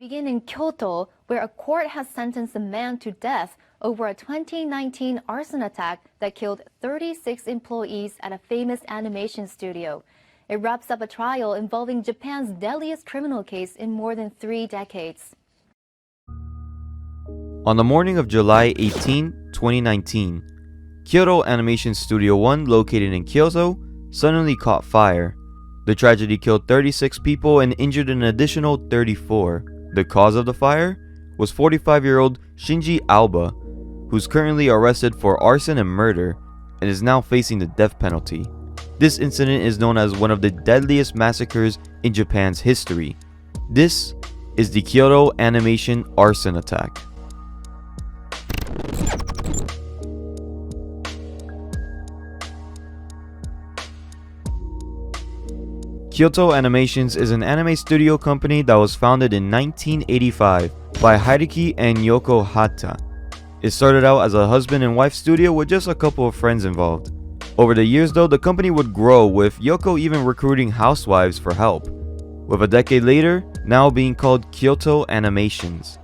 Begin in Kyoto, where a court has sentenced a man to death over a 2019 arson attack that killed 36 employees at a famous animation studio. It wraps up a trial involving Japan's deadliest criminal case in more than 3 decades. On the morning of July 18, 2019, Kyoto Animation Studio 1, located in Kyoto, suddenly caught fire. The tragedy killed 36 people and injured an additional 34. The cause of the fire was 45-year-old Shinji Alba, who's currently arrested for arson and murder and is now facing the death penalty. This incident is known as one of the deadliest massacres in Japan's history. This is the Kyoto Animation Arson Attack. Kyoto Animations is an anime studio company that was founded in 1985 by Hideki and Yoko Hata. It started out as a husband and wife studio with just a couple of friends involved. Over the years though, the company would grow, with Yoko even recruiting housewives for help, with a decade later now being called Kyoto Animations.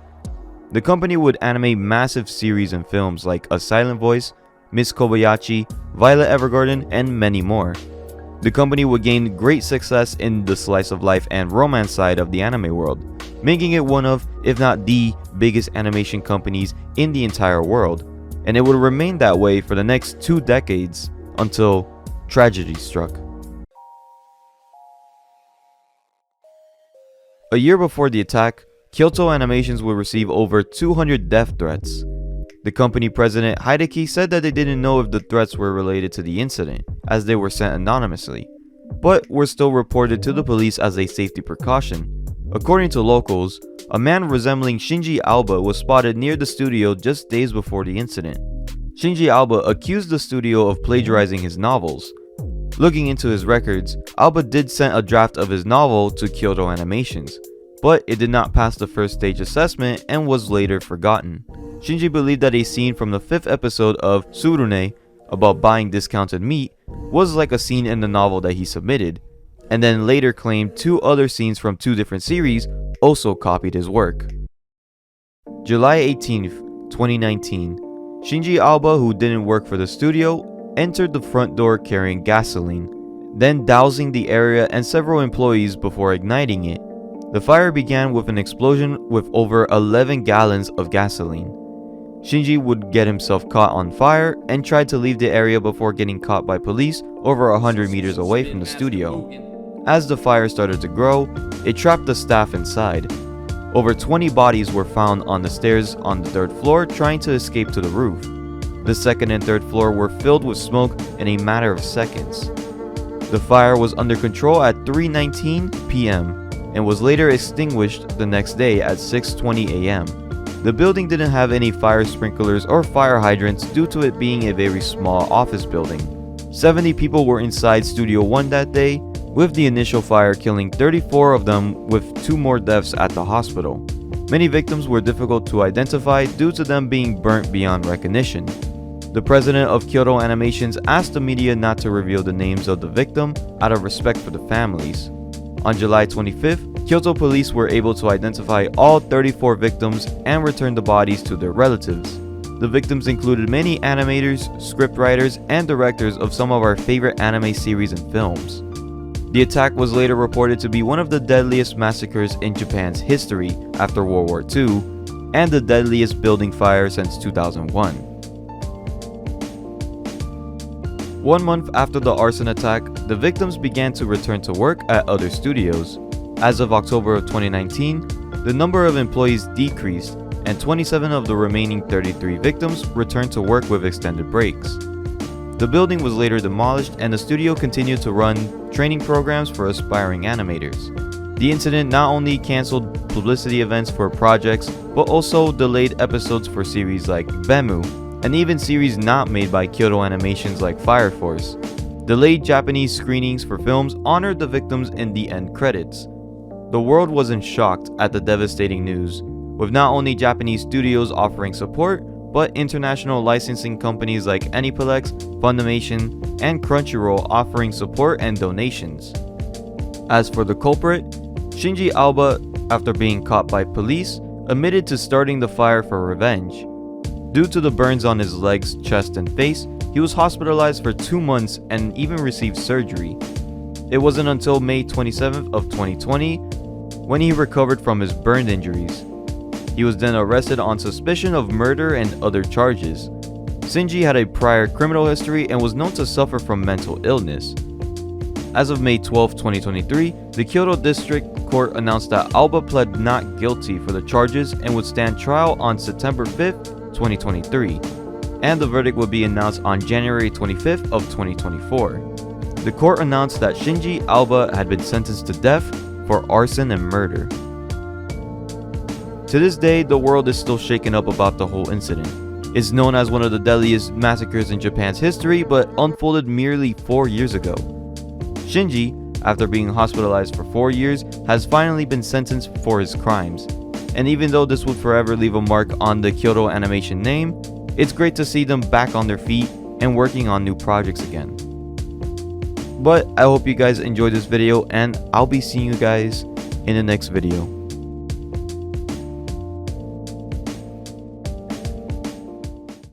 The company would animate massive series and films like A Silent Voice, Miss Kobayashi, Violet Evergarden, and many more. The company would gain great success in the slice of life and romance side of the anime world, making it one of, if not the biggest animation companies in the entire world, and it would remain that way for the next 2 decades until tragedy struck. A year before the attack, Kyoto Animations would receive over 200 death threats. The company president Hideki said that they didn't know if the threats were related to the incident, as they were sent anonymously, but were still reported to the police as a safety precaution. According to locals, a man resembling Shinji Alba was spotted near the studio just days before the incident. Shinji Alba accused the studio of plagiarizing his novels. Looking into his records, Alba did send a draft of his novel to Kyoto Animations, but it did not pass the first stage assessment and was later forgotten. Shinji believed that a scene from the 5th episode of Tsurune about buying discounted meat was like a scene in the novel that he submitted, and then later claimed 2 other scenes from 2 different series also copied his work. July 18th, 2019, Shinji Alba, who didn't work for the studio, entered the front door carrying gasoline, then dousing the area and several employees before igniting it. The fire began with an explosion with over 11 gallons of gasoline. Shinji would get himself caught on fire and tried to leave the area before getting caught by police over 100 meters away from the studio. As the fire started to grow, it trapped the staff inside. Over 20 bodies were found on the stairs on the 3rd floor trying to escape to the roof. The 2nd and 3rd floor were filled with smoke in a matter of seconds. The fire was under control at 3:19 p.m. and was later extinguished the next day at 6:20 a.m. The building didn't have any fire sprinklers or fire hydrants due to it being a very small office building. 70 people were inside Studio 1 that day, with the initial fire killing 34 of them, with 2 more deaths at the hospital. Many victims were difficult to identify due to them being burnt beyond recognition. The president of Kyoto Animations asked the media not to reveal the names of the victim out of respect for the families. On July 25th, Kyoto police were able to identify all 34 victims and return the bodies to their relatives. The victims included many animators, scriptwriters, and directors of some of our favorite anime series and films. The attack was later reported to be one of the deadliest massacres in Japan's history after World War II, and the deadliest building fire since 2001. 1 month after the arson attack, the victims began to return to work at other studios. As of October of 2019, the number of employees decreased, and 27 of the remaining 33 victims returned to work with extended breaks. The building was later demolished, and the studio continued to run training programs for aspiring animators. The incident not only canceled publicity events for projects, but also delayed episodes for series like Bemu, and even series not made by Kyoto Animations like Fire Force. Delayed Japanese screenings for films honored the victims in the end credits. The world wasn't shocked at the devastating news, with not only Japanese studios offering support, but international licensing companies like Aniplex, Funimation, and Crunchyroll offering support and donations. As for the culprit, Shinji Alba after being caught by police, admitted to starting the fire for revenge. Due to the burns on his legs, chest, and face, he was hospitalized for 2 months and even received surgery. It wasn't until May 27th of 2020 when he recovered from his burn injuries. He was then arrested on suspicion of murder and other charges. Shinji had a prior criminal history and was known to suffer from mental illness. As of May 12, 2023, the Kyoto District Court announced that Alba pled not guilty for the charges and would stand trial on September 5th, 2023, and the verdict would be announced on January 25th of 2024. The court announced that Shinji Alba had been sentenced to death for arson and murder. To this day, the world is still shaken up about the whole incident. It's known as one of the deadliest massacres in Japan's history, but unfolded merely 4 years ago. Shinji, after being hospitalized for 4 years, has finally been sentenced for his crimes. And even though this would forever leave a mark on the Kyoto Animation name, it's great to see them back on their feet and working on new projects again. But I hope you guys enjoyed this video, and I'll be seeing you guys in the next video.